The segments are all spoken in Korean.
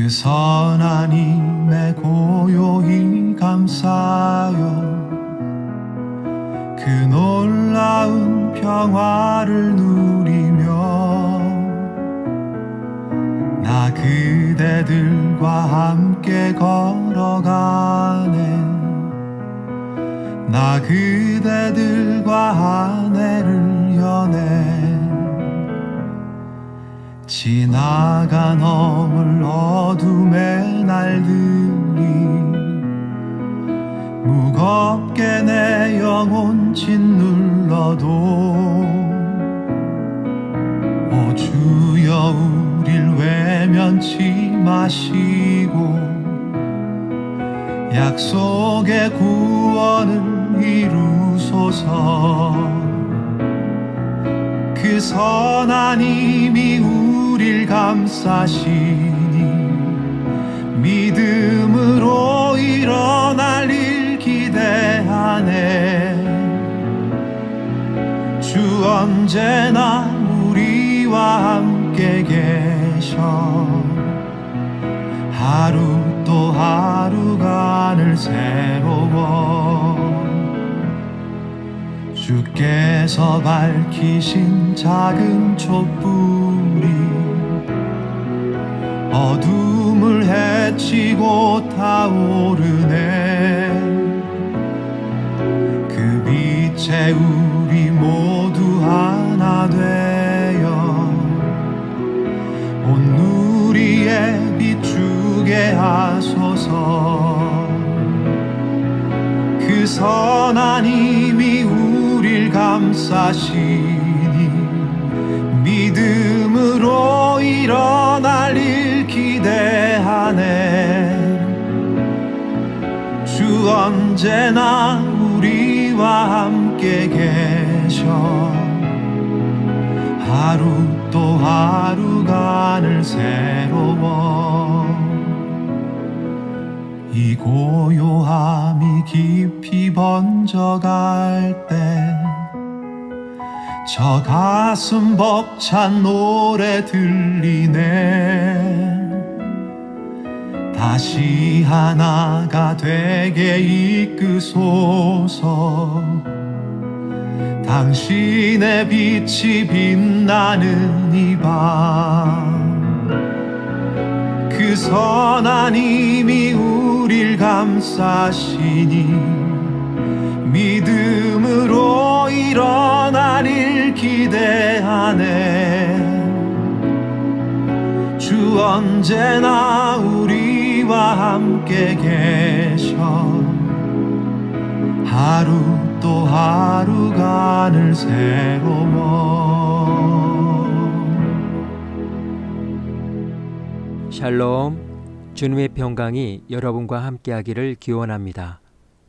그 선한 힘에 고요히 감사하여 그 놀라운 평화를 누리며 나 그대들과 함께 걸어가네. 나 그대들과 하늘을 여네. 지나가 넘을 어둠의 날들이 무겁게 내 영혼 짓눌러도 오 주여 우릴 외면치 마시고 약속의 구원을 이루소서. 그 선한 힘이 우릴 감싸시니 믿음으로 일어날 일 기대하네. 주 언제나 우리와 함께 계셔. 하루 또 하루가 늘 새로워. 주께서 밝히신 작은 촛불이 어둠을 헤치고 타오르네. 그 빛에 우리 모두 하나 되어 온 누리에 비추게 하소서. 그 선한 힘이 우릴 감싸시니 믿음으로 일어날 일 기대하네. 주 언제나 우리와 함께 계셔. 하루 또 하루가 늘 새로워. 이 고요함이 깊이 번져갈 때 저 가슴 벅찬 노래 들리네. 다시 하나가 되게 이끄소서. 당신의 빛이 빛나는 이 밤 그 선한 힘이 우릴 감싸시니 믿음으로 일어날 일 기대하네. 주 언제나 우리와 함께 계셔. 하루 또 하루가 늘 새로워. 샬롬, 주님의 평강이 여러분과 함께하기를 기원합니다.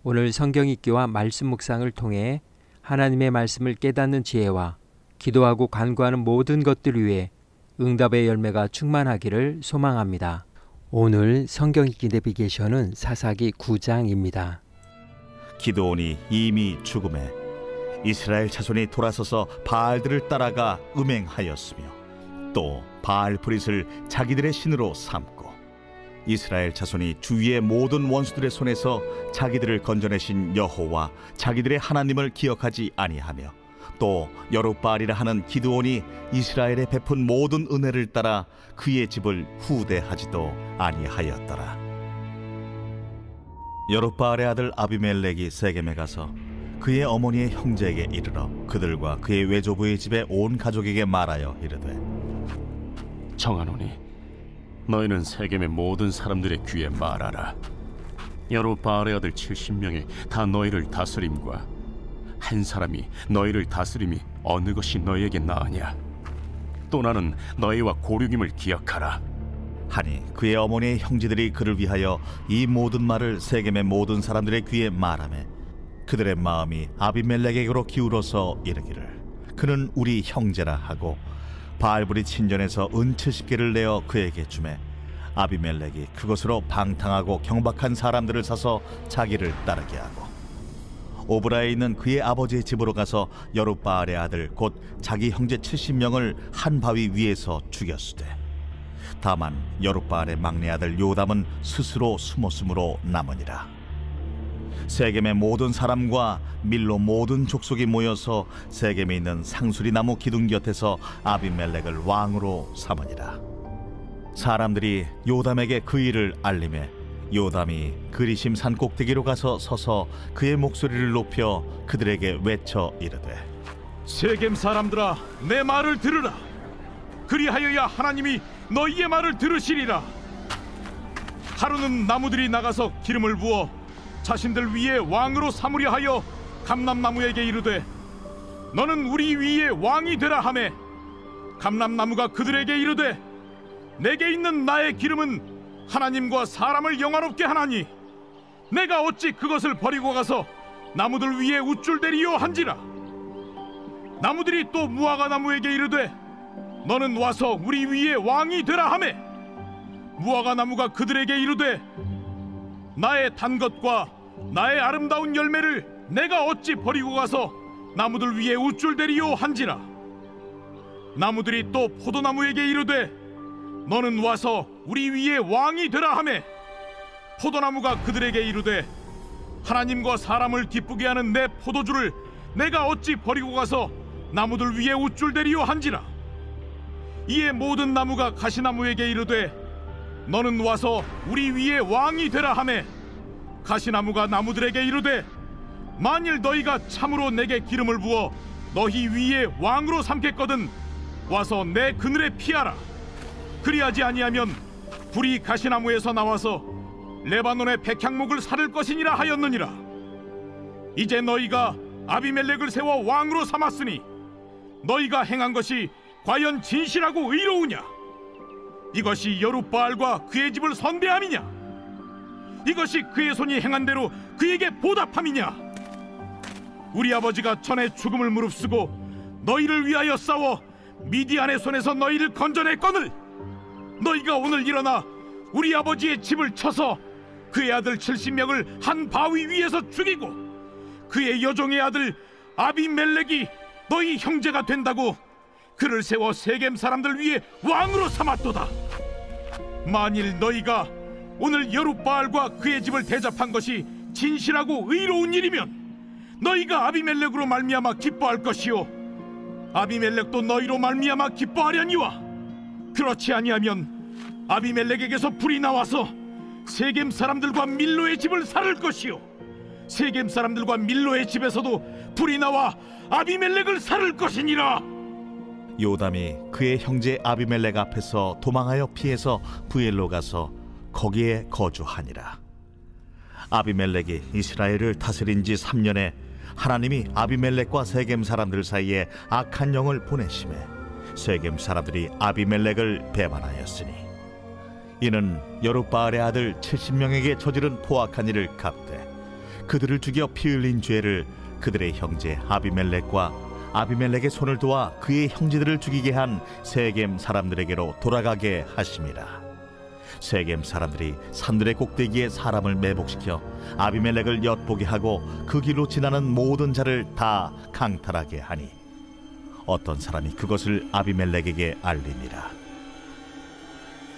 오늘 성경 읽기와 말씀 묵상을 통해 하나님의 말씀을 깨닫는 지혜와 기도하고 간구하는 모든 것들 위해 응답의 열매가 충만하기를 소망합니다. 오늘 성경 읽기 내비게이션은 사사기 9장입니다. 기드온이 이미 죽음에 이스라엘 자손이 돌아서서 바알들을 따라가 음행하였으며 또 바알 브릿을 자기들의 신으로 삼고 이스라엘 자손이 주위의 모든 원수들의 손에서 자기들을 건져내신 여호와 자기들의 하나님을 기억하지 아니하며 또 여룻바알이라 하는 기드온이 이스라엘에 베푼 모든 은혜를 따라 그의 집을 후대하지도 아니하였더라. 여룻바알의 아들 아비멜렉이 세겜에 가서 그의 어머니의 형제에게 이르러 그들과 그의 외조부의 집에 온 가족에게 말하여 이르되 청하노니 너희는 세겜의 모든 사람들의 귀에 말하라. 여룻바알의 아들 70명이 다 너희를 다스림과 한 사람이 너희를 다스림이 어느 것이 너희에게 나으냐. 또 나는 너희와 고륙임을 기억하라 하니 그의 어머니의 형제들이 그를 위하여 이 모든 말을 세겜의 모든 사람들의 귀에 말하매 그들의 마음이 아비멜렉에게로 기울어서 이르기를 그는 우리 형제라 하고 바알브릿 신전에서 은 70개를 내어 그에게 주매 아비멜렉이 그것으로 방탕하고 경박한 사람들을 사서 자기를 따르게 하고 오브라에 있는 그의 아버지의 집으로 가서 여룻바알의 아들 곧 자기 형제 70명을 한 바위 위에서 죽였으되 다만 여룻바알의 막내 아들 요담은 스스로 숨었으므로 남으니라. 세겜의 모든 사람과 밀로 모든 족속이 모여서 세겜에 있는 상수리 나무 기둥 곁에서 아비멜렉을 왕으로 삼으니라. 사람들이 요담에게 그 일을 알림해 요담이 그리심 산 꼭대기로 가서 서서 그의 목소리를 높여 그들에게 외쳐 이르되, 세겜 사람들아, 내 말을 들으라. 그리하여야 하나님이 너희의 말을 들으시리라. 하루는 나무들이 나가서 기름을 부어 자신들 위에 왕으로 삼으려 하여 감람나무에게 이르되, 너는 우리 위에 왕이 되라 하매, 감람나무가 그들에게 이르되, 내게 있는 나의 기름은 하나님과 사람을 영화롭게 하나니 내가 어찌 그것을 버리고 가서 나무들 위에 우쭐대리요 한지라. 나무들이 또 무화과 나무에게 이르되, 너는 와서 우리 위에 왕이 되라 하매, 무화과 나무가 그들에게 이르되, 나의 단 것과 나의 아름다운 열매를 내가 어찌 버리고 가서 나무들 위에 우쭐대리요 한지라. 나무들이 또 포도나무에게 이르되, 너는 와서 우리 위에 왕이 되라 하매, 포도나무가 그들에게 이르되, 하나님과 사람을 기쁘게 하는 내 포도주를 내가 어찌 버리고 가서 나무들 위에 우쭐대리요 한지라. 이에 모든 나무가 가시나무에게 이르되, 너는 와서 우리 위에 왕이 되라 하매, 가시나무가 나무들에게 이르되, 만일 너희가 참으로 내게 기름을 부어 너희 위에 왕으로 삼겠거든 와서 내 그늘에 피하라. 그리하지 아니하면 불이 가시나무에서 나와서 레바논의 백향목을 사를 것이니라 하였느니라. 이제 너희가 아비멜렉을 세워 왕으로 삼았으니 너희가 행한 것이 과연 진실하고 의로우냐? 이것이 여룻바알과 그의 집을 선대함이냐? 이것이 그의 손이 행한 대로 그에게 보답함이냐? 우리 아버지가 전에 죽음을 무릅쓰고 너희를 위하여 싸워 미디안의 손에서 너희를 건져냈거늘, 너희가 오늘 일어나 우리 아버지의 집을 쳐서 그의 아들 70명을 한 바위 위에서 죽이고 그의 여종의 아들 아비멜렉이 너희 형제가 된다고 그를 세워 세겜 사람들 위에 왕으로 삼았도다. 만일 너희가 오늘 여룻바알과 그의 집을 대접한 것이 진실하고 의로운 일이면 너희가 아비멜렉으로 말미암아 기뻐할 것이요, 아비멜렉도 너희로 말미암아 기뻐하려니와, 그렇지 아니하면 아비멜렉에게서 불이 나와서 세겜 사람들과 밀로의 집을 살을 것이요, 세겜 사람들과 밀로의 집에서도 불이 나와 아비멜렉을 살을 것이니라. 요담이 그의 형제 아비멜렉 앞에서 도망하여 피해서 부엘로 가서 거기에 거주하니라. 아비멜렉이 이스라엘을 다스린 지 3년에 하나님이 아비멜렉과 세겜 사람들 사이에 악한 영을 보내심에 세겜 사람들이 아비멜렉을 배반하였으니, 이는 여룻바알의 아들 70명에게 저지른 포악한 일을 갚되 그들을 죽여 피 흘린 죄를 그들의 형제 아비멜렉과 아비멜렉의 손을 도와 그의 형제들을 죽이게 한 세겜 사람들에게로 돌아가게 하심이라. 세겜 사람들이 산들의 꼭대기에 사람을 매복시켜 아비멜렉을 엿보게 하고 그 길로 지나는 모든 자를 다 강탈하게 하니 어떤 사람이 그것을 아비멜렉에게 알리니라.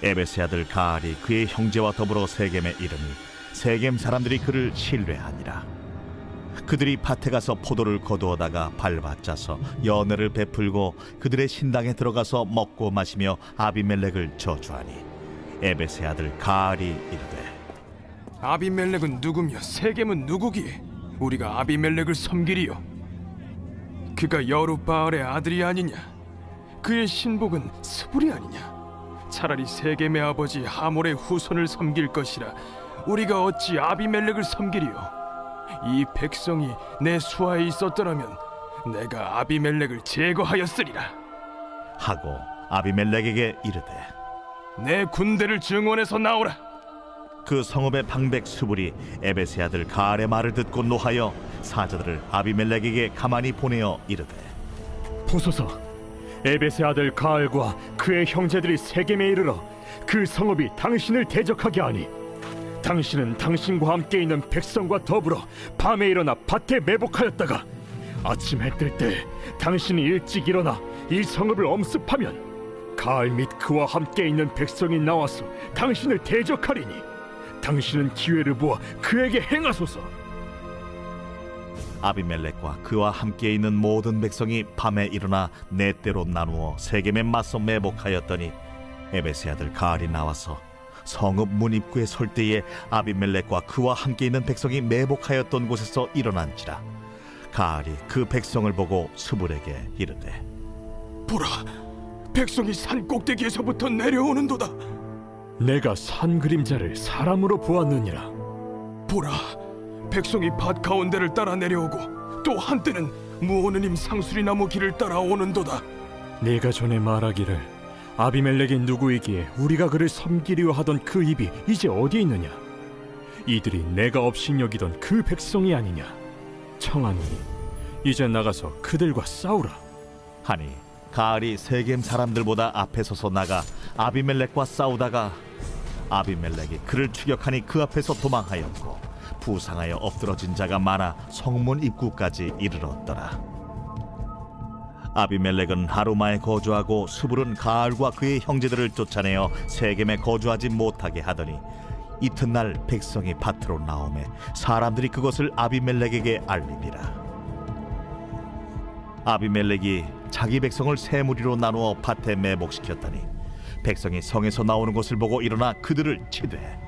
에베스의 아들 가알이 그의 형제와 더불어 세겜에 이르니 세겜 사람들이 그를 신뢰하니라. 그들이 밭에 가서 포도를 거두어다가 밟아짜서 연회를 베풀고 그들의 신당에 들어가서 먹고 마시며 아비멜렉을 저주하니 에베스의 아들 가알이 이르되, 아비멜렉은 누구며 세겜은 누구기에 우리가 아비멜렉을 섬기리요? 그가 여룻바알의 아들이 아니냐? 그의 신복은 스불이 아니냐? 차라리 세겜의 아버지 하몰의 후손을 섬길 것이라 우리가 어찌 아비멜렉을 섬기리요? 이 백성이 내 수하에 있었더라면 내가 아비멜렉을 제거하였으리라 하고 아비멜렉에게 이르되, 내 군대를 증원해서 나오라. 그 성읍의 방백 스불이 에베스의 아들 가알의 말을 듣고 노하여 사자들을 아비멜렉에게 가만히 보내어 이르되, 보소서, 에베스의 아들 가알과 그의 형제들이 세겜에 이르러 그 성읍이 당신을 대적하게 하니 당신은 당신과 함께 있는 백성과 더불어 밤에 일어나 밭에 매복하였다가 아침 해 뜰 때 당신이 일찍 일어나 이 성읍을 엄습하면 가을 및 그와 함께 있는 백성이 나와서 당신을 대적하리니 당신은 기회를 보아 그에게 행하소서. 아비멜렉과 그와 함께 있는 모든 백성이 밤에 일어나 네 때로 나누어 세겜에 맞서 매복하였더니 에베스의 아들 가알이 나와서 성읍 문 입구에 설 때에 아비멜렉과 그와 함께 있는 백성이 매복하였던 곳에서 일어난지라. 가알이 그 백성을 보고 스불에게 이르되, 보라, 백성이 산 꼭대기에서부터 내려오는도다. 내가 산 그림자를 사람으로 보았느니라. 보라, 백성이 밭 가운데를 따라 내려오고 또 한때는 무오느님 상수리나무 길을 따라 오는도다. 네가 전에 말하기를 아비멜렉이 누구이기에 우리가 그를 섬기려 하던 그 입이 이제 어디 있느냐? 이들이 내가 업신여기던 그 백성이 아니냐? 청하노니 이제 나가서 그들과 싸우라. 하니 가알이 세겜 사람들보다 앞에 서서 나가 아비멜렉과 싸우다가 아비멜렉이 그를 추격하니 그 앞에서 도망하였고 부상하여 엎드러진 자가 많아 성문 입구까지 이르렀더라. 아비멜렉은 하루마에 거주하고 스불은 가알과 그의 형제들을 쫓아내어 세겜에 거주하지 못하게 하더니 이튿날 백성이 밭으로 나오매 사람들이 그것을 아비멜렉에게 알리니라. 아비멜렉이 자기 백성을 세 무리로 나누어 밭에 매복시켰더니 백성이 성에서 나오는 것을 보고 일어나 그들을 치되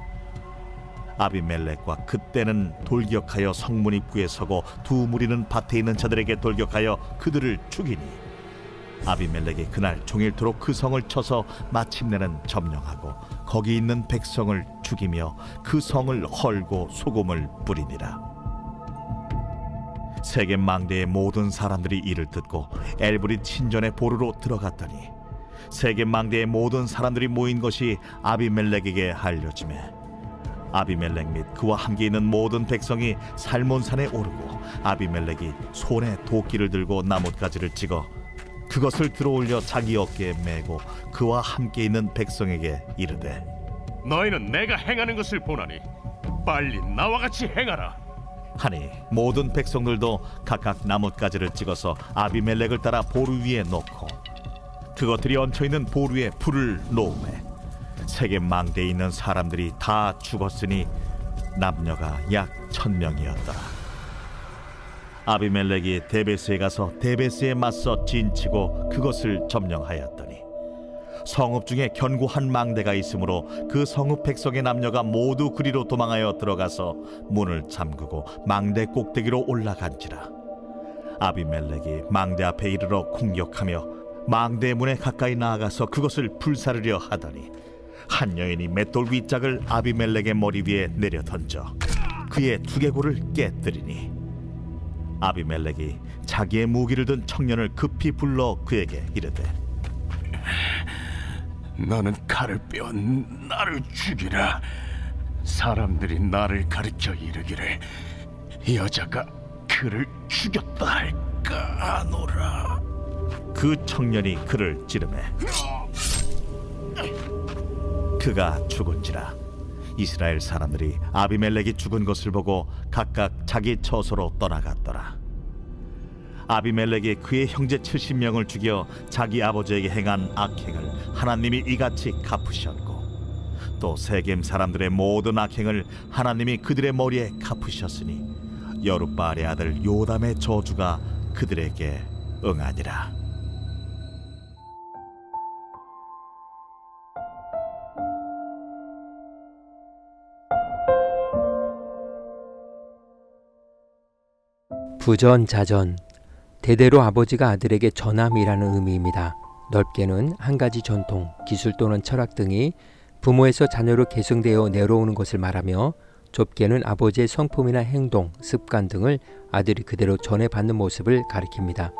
아비멜렉과 그때는 돌격하여 성문 입구에 서고 두 무리는 밭에 있는 자들에게 돌격하여 그들을 죽이니 아비멜렉이 그날 종일토록 그 성을 쳐서 마침내는 점령하고 거기 있는 백성을 죽이며 그 성을 헐고 소금을 뿌리니라. 세겜 망대의 모든 사람들이 이를 듣고 엘브릿 신전의 보루로 들어갔더니 세겜 망대의 모든 사람들이 모인 것이 아비멜렉에게 알려지매 아비멜렉 및 그와 함께 있는 모든 백성이 살몬산에 오르고 아비멜렉이 손에 도끼를 들고 나뭇가지를 찍어 그것을 들어올려 자기 어깨에 메고 그와 함께 있는 백성에게 이르되, 너희는 내가 행하는 것을 보나니 빨리 나와 같이 행하라. 하니 모든 백성들도 각각 나뭇가지를 찍어서 아비멜렉을 따라 보루 위에 놓고 그것들이 얹혀있는 보루에 불을 놓으매 세겜 망대에 있는 사람들이 다 죽었으니 남녀가 약 1000명이었더라. 아비멜렉이 데베스에 가서 데베스에 맞서 진치고 그것을 점령하였더니 성읍 중에 견고한 망대가 있으므로 그 성읍 백성의 남녀가 모두 그리로 도망하여 들어가서 문을 잠그고 망대 꼭대기로 올라간지라. 아비멜렉이 망대 앞에 이르러 공격하며 망대 문에 가까이 나아가서 그것을 불사르려 하더니 한 여인이 맷돌 윗짝을 아비멜렉의 머리 위에 내려 던져 그의 두개골을 깨뜨리니 아비멜렉이 자기의 무기를 든 청년을 급히 불러 그에게 이르되, 나는 칼을 빼어 나를 죽이라. 사람들이 나를 가르쳐 이르기를 여자가 그를 죽였다 할까 하노라. 그 청년이 그를 찌르매 그가 죽은지라. 이스라엘 사람들이 아비멜렉이 죽은 것을 보고 각각 자기 처소로 떠나갔더라. 아비멜렉이 그의 형제 70명을 죽여 자기 아버지에게 행한 악행을 하나님이 이같이 갚으셨고 또 세겜 사람들의 모든 악행을 하나님이 그들의 머리에 갚으셨으니 여룻바알의 아들 요담의 저주가 그들에게 응하니라. 부전자전, 대대로 아버지가 아들에게 전함이라는 의미입니다. 넓게는 한 가지 전통, 기술 또는 철학 등이 부모에서 자녀로 계승되어 내려오는 것을 말하며 좁게는 아버지의 성품이나 행동, 습관 등을 아들이 그대로 전해받는 모습을 가리킵니다.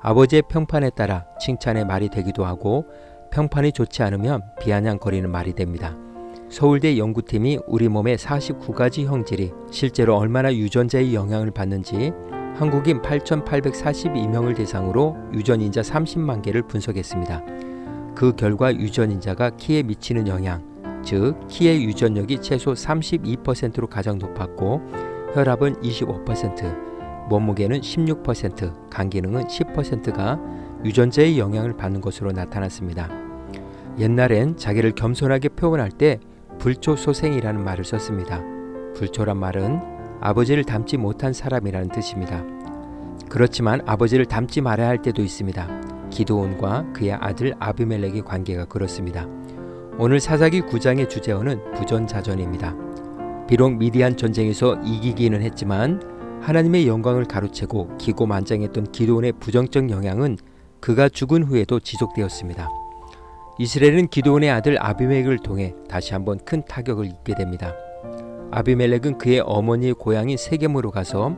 아버지의 평판에 따라 칭찬의 말이 되기도 하고 평판이 좋지 않으면 비아냥거리는 말이 됩니다. 서울대 연구팀이 우리 몸의 49가지 형질이 실제로 얼마나 유전자의 영향을 받는지 한국인 8,842명을 대상으로 유전인자 30만 개를 분석했습니다. 그 결과 유전인자가 키에 미치는 영향, 즉 키의 유전력이 최소 32%로 가장 높았고 혈압은 25%, 몸무게는 16%, 간 기능은 10%가 유전자의 영향을 받는 것으로 나타났습니다. 옛날엔 자기를 겸손하게 표현할 때 불초소생이라는 말을 썼습니다. 불초란 말은 아버지를 닮지 못한 사람이라는 뜻입니다. 그렇지만 아버지를 닮지 말아야 할 때도 있습니다. 기드온과 그의 아들 아비멜렉의 관계가 그렇습니다. 오늘 사사기 9장의 주제어는 부전자전입니다. 비록 미디안 전쟁에서 이기기는 했지만 하나님의 영광을 가로채고 기고만장했던 기드온의 부정적 영향은 그가 죽은 후에도 지속되었습니다. 이스라엘은 기드온의 아들 아비멜렉을 통해 다시 한번 큰 타격을 입게 됩니다. 아비멜렉은 그의 어머니의 고향인 세겜으로 가서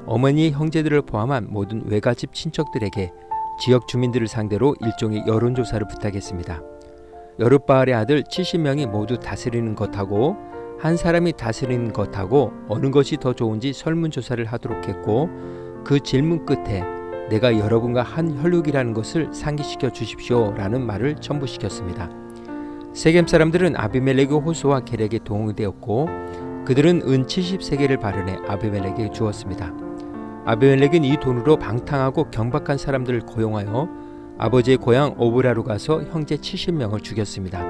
어머니의 형제들을 포함한 모든 외갓집 친척들에게 지역 주민들을 상대로 일종의 여론조사를 부탁했습니다. 여룻바알의 아들 70명이 모두 다스리는 것하고 한 사람이 다스리는 것하고 어느 것이 더 좋은지 설문조사를 하도록 했고, 그 질문 끝에 내가 여러분과 한 혈육이라는 것을 상기시켜 주십시오 라는 말을 첨부시켰습니다. 세겜 사람들은 아비멜렉의 호소와 계략에 동의되었고 그들은 은 70세겔을 발현해 아비멜렉에게 주었습니다. 아비멜렉은 이 돈으로 방탕하고 경박한 사람들을 고용하여 아버지의 고향 오브라로 가서 형제 70명을 죽였습니다.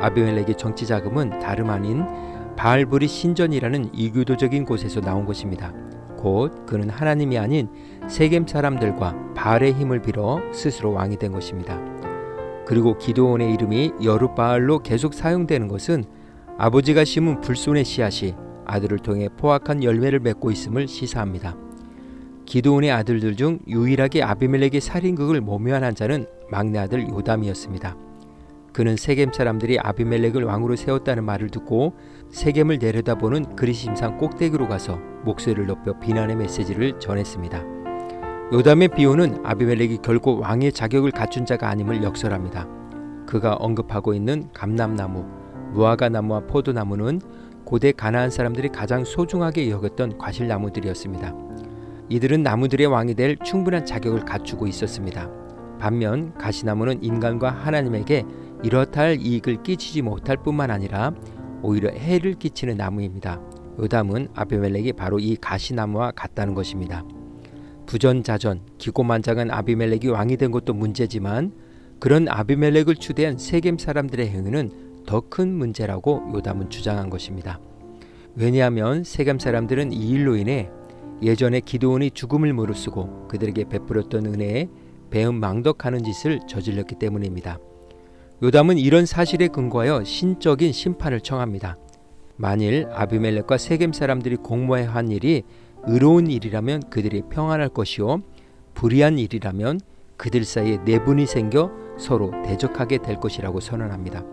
아비멜렉의 정치 자금은 다름 아닌 바알브리 신전이라는 이교도적인 곳에서 나온 것입니다. 곧 그는 하나님이 아닌 세겜 사람들과 바알의 힘을 빌어 스스로 왕이 된 것입니다. 그리고 기드온의 이름이 여룻바알로 계속 사용되는 것은 아버지가 심은 불손의 씨앗이 아들을 통해 포악한 열매를 맺고 있음을 시사합니다. 기드온의 아들들 중 유일하게 아비멜렉의 살인극을 모면한 자는 막내 아들 요담이었습니다. 그는 세겜 사람들이 아비멜렉을 왕으로 세웠다는 말을 듣고 세겜을 내려다보는 그리심산 꼭대기로 가서 목소리를 높여 비난의 메시지를 전했습니다. 요담의 비유는 아비멜렉이 결코 왕의 자격을 갖춘 자가 아님을 역설합니다. 그가 언급하고 있는 감람나무, 무화과 나무와 포도나무는 고대 가나안 사람들이 가장 소중하게 여겼던 과실나무들이었습니다. 이들은 나무들의 왕이 될 충분한 자격을 갖추고 있었습니다. 반면 가시나무는 인간과 하나님에게 이렇다 할 이익을 끼치지 못할 뿐만 아니라 오히려 해를 끼치는 나무입니다. 요담은 아비멜렉이 바로 이 가시나무와 같다는 것입니다. 부전자전, 기고만장한 아비멜렉이 왕이 된 것도 문제지만 그런 아비멜렉을 추대한 세겜 사람들의 행위는 더 큰 문제라고 요담은 주장한 것입니다. 왜냐하면 세겜 사람들은 이 일로 인해 예전에 기드온이 죽음을 무릅쓰고 그들에게 베풀었던 은혜에 배은망덕하는 짓을 저질렀기 때문입니다. 요담은 이런 사실에 근거하여 신적인 심판을 청합니다. 만일 아비멜렉과 세겜 사람들이 공모해 한 일이 의로운 일이라면 그들이 평안할 것이요, 불의한 일이라면 그들 사이에 내분이 생겨 서로 대적하게 될 것이라고 선언합니다.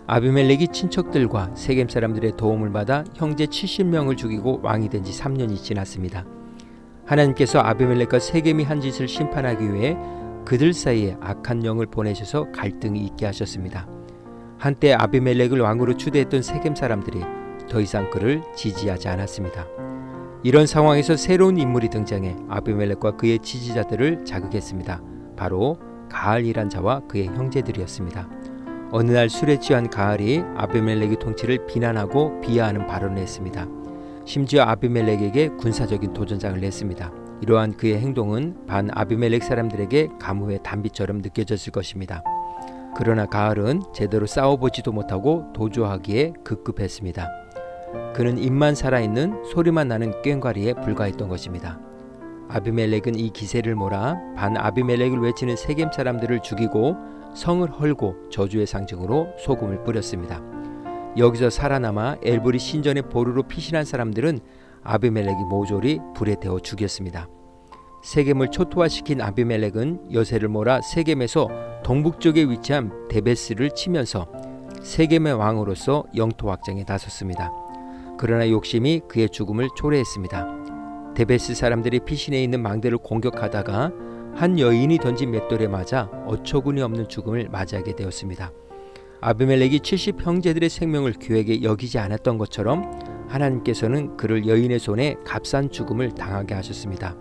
아비멜렉이 친척들과 세겜 사람들의 도움을 받아 형제 70명을 죽이고 왕이 된 지 3년이 지났습니다. 하나님께서 아비멜렉과 세겜이 한 짓을 심판하기 위해 그들 사이에 악한 영을 보내셔서 갈등이 있게 하셨습니다. 한때 아비멜렉을 왕으로 추대했던 세겜 사람들이 더 이상 그를 지지하지 않았습니다. 이런 상황에서 새로운 인물이 등장해 아비멜렉과 그의 지지자들을 자극했습니다. 바로 가알이란 자와 그의 형제들이었습니다. 어느 날 술에 취한 가알이 아비멜렉의 통치를 비난하고 비하하는 발언을 했습니다. 심지어 아비멜렉에게 군사적인 도전장을 냈습니다. 이러한 그의 행동은 반 아비멜렉 사람들에게 가뭄의 단비처럼 느껴졌을 것입니다. 그러나 가알은 제대로 싸워보지도 못하고 도주하기에 급급했습니다. 그는 입만 살아있는 소리만 나는 꽹과리에 불과했던 것입니다. 아비멜렉은 이 기세를 몰아 반 아비멜렉을 외치는 세겜 사람들을 죽이고 성을 헐고 저주의 상징으로 소금을 뿌렸습니다. 여기서 살아남아 엘브리 신전의 보루로 피신한 사람들은 아비멜렉이 모조리 불에 태워 죽였습니다. 세겜을 초토화시킨 아비멜렉은 여세를 몰아 세겜에서 동북쪽에 위치한 데베스를 치면서 세겜의 왕으로서 영토 확장에 나섰습니다. 그러나 욕심이 그의 죽음을 초래했습니다. 데베스 사람들이 피신해 있는 망대를 공격하다가 한 여인이 던진 맷돌에 맞아 어처구니 없는 죽음을 맞이하게 되었습니다. 아비멜렉이 70 형제들의 생명을 귀하게 여기지 않았던 것처럼 하나님께서는 그를 여인의 손에 값싼 죽음을 당하게 하셨습니다.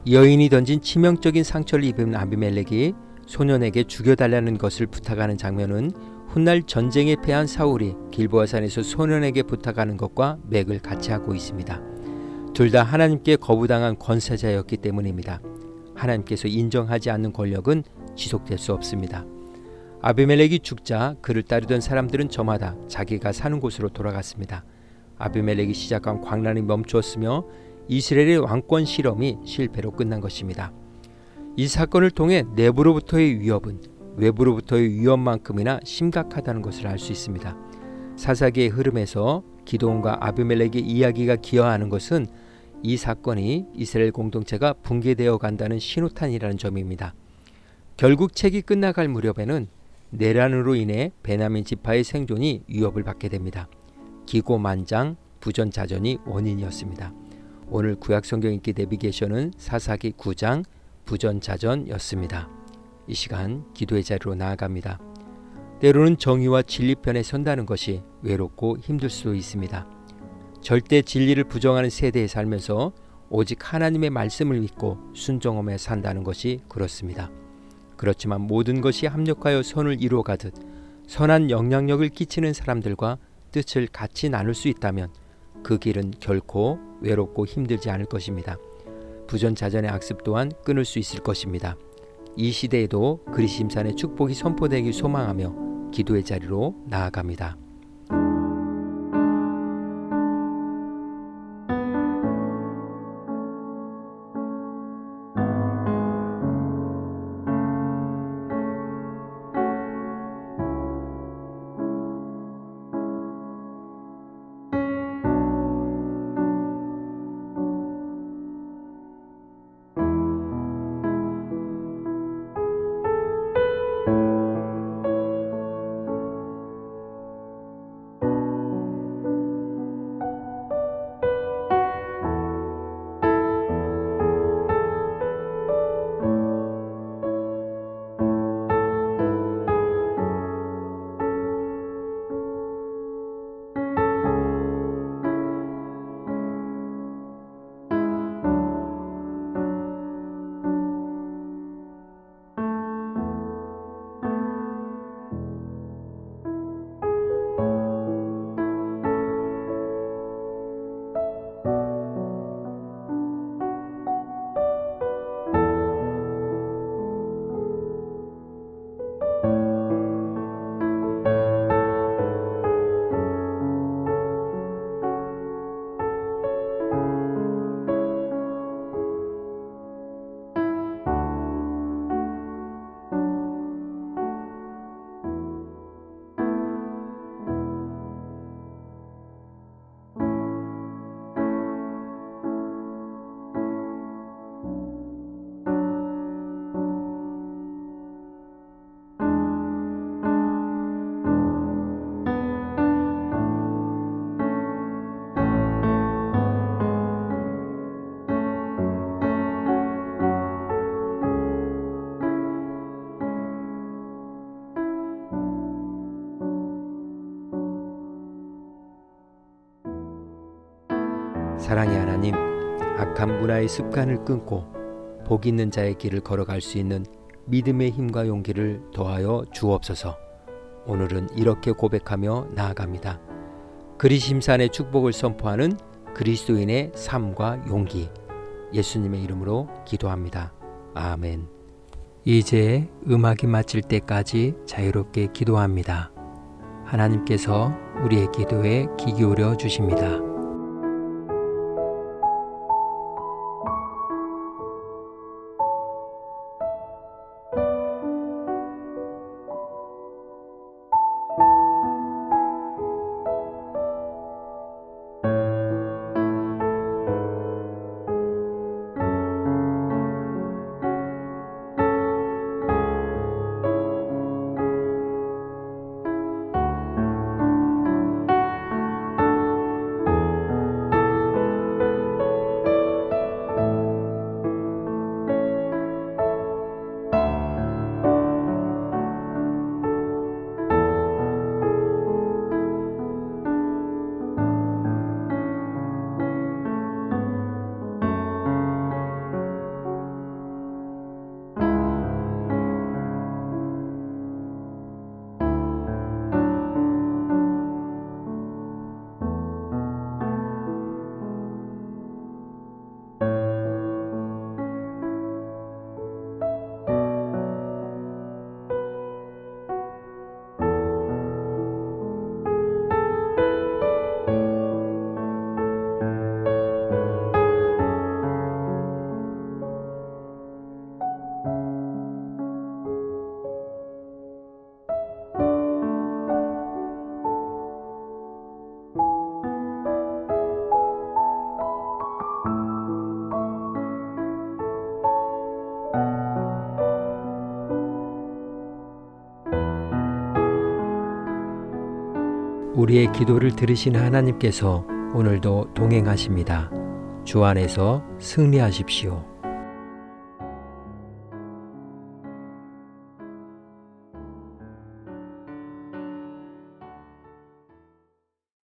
여인이 던진 치명적인 상처를 입은 아비멜렉이 소년에게 죽여달라는 것을 부탁하는 장면은 훗날 전쟁에 패한 사울이 길보아산에서 소년에게 부탁하는 것과 맥을 같이 하고 있습니다. 둘 다 하나님께 거부당한 권세자였기 때문입니다. 하나님께서 인정하지 않는 권력은 지속될 수 없습니다. 아비멜렉이 죽자 그를 따르던 사람들은 저마다 자기가 사는 곳으로 돌아갔습니다. 아비멜렉이 시작한 광란이 멈추었으며 이스라엘의 왕권 실험이 실패로 끝난 것입니다. 이 사건을 통해 내부로부터의 위협은 외부로부터의 위협만큼이나 심각하다는 것을 알 수 있습니다. 사사기의 흐름에서 기드온과 아비멜렉의 이야기가 기여하는 것은 이 사건이 이스라엘 공동체가 붕괴되어 간다는 신호탄이라는 점입니다. 결국 책이 끝나갈 무렵에는 내란으로 인해 베냐민 지파의 생존이 위협을 받게 됩니다. 기고만장, 부전자전이 원인이었습니다. 오늘 구약성경 읽기 내비게이션은 사사기 9장 부전자전이었습니다. 이 시간 기도의 자리로 나아갑니다. 때로는 정의와 진리 편에 선다는 것이 외롭고 힘들 수도 있습니다. 절대 진리를 부정하는 세대에 살면서 오직 하나님의 말씀을 믿고 순종하며 산다는 것이 그렇습니다. 그렇지만 모든 것이 합력하여 선을 이루어가듯 선한 영향력을 끼치는 사람들과 뜻을 같이 나눌 수 있다면 그 길은 결코 외롭고 힘들지 않을 것입니다. 부전자전의 악습 또한 끊을 수 있을 것입니다. 이 시대에도 그리심산의 축복이 선포되길 소망하며 기도의 자리로 나아갑니다. 사랑의 하나님, 악한 문화의 습관을 끊고 복 있는 자의 길을 걸어갈 수 있는 믿음의 힘과 용기를 더하여 주옵소서. 오늘은 이렇게 고백하며 나아갑니다. 그리심산의 축복을 선포하는 그리스도인의 삶과 용기, 예수님의 이름으로 기도합니다. 아멘. 이제 음악이 마칠 때까지 자유롭게 기도합니다. 하나님께서 우리의 기도에 귀 기울여 주십니다. 우리의 기도를 들으신 하나님께서 오늘도 동행하십니다. 주 안에서 승리하십시오.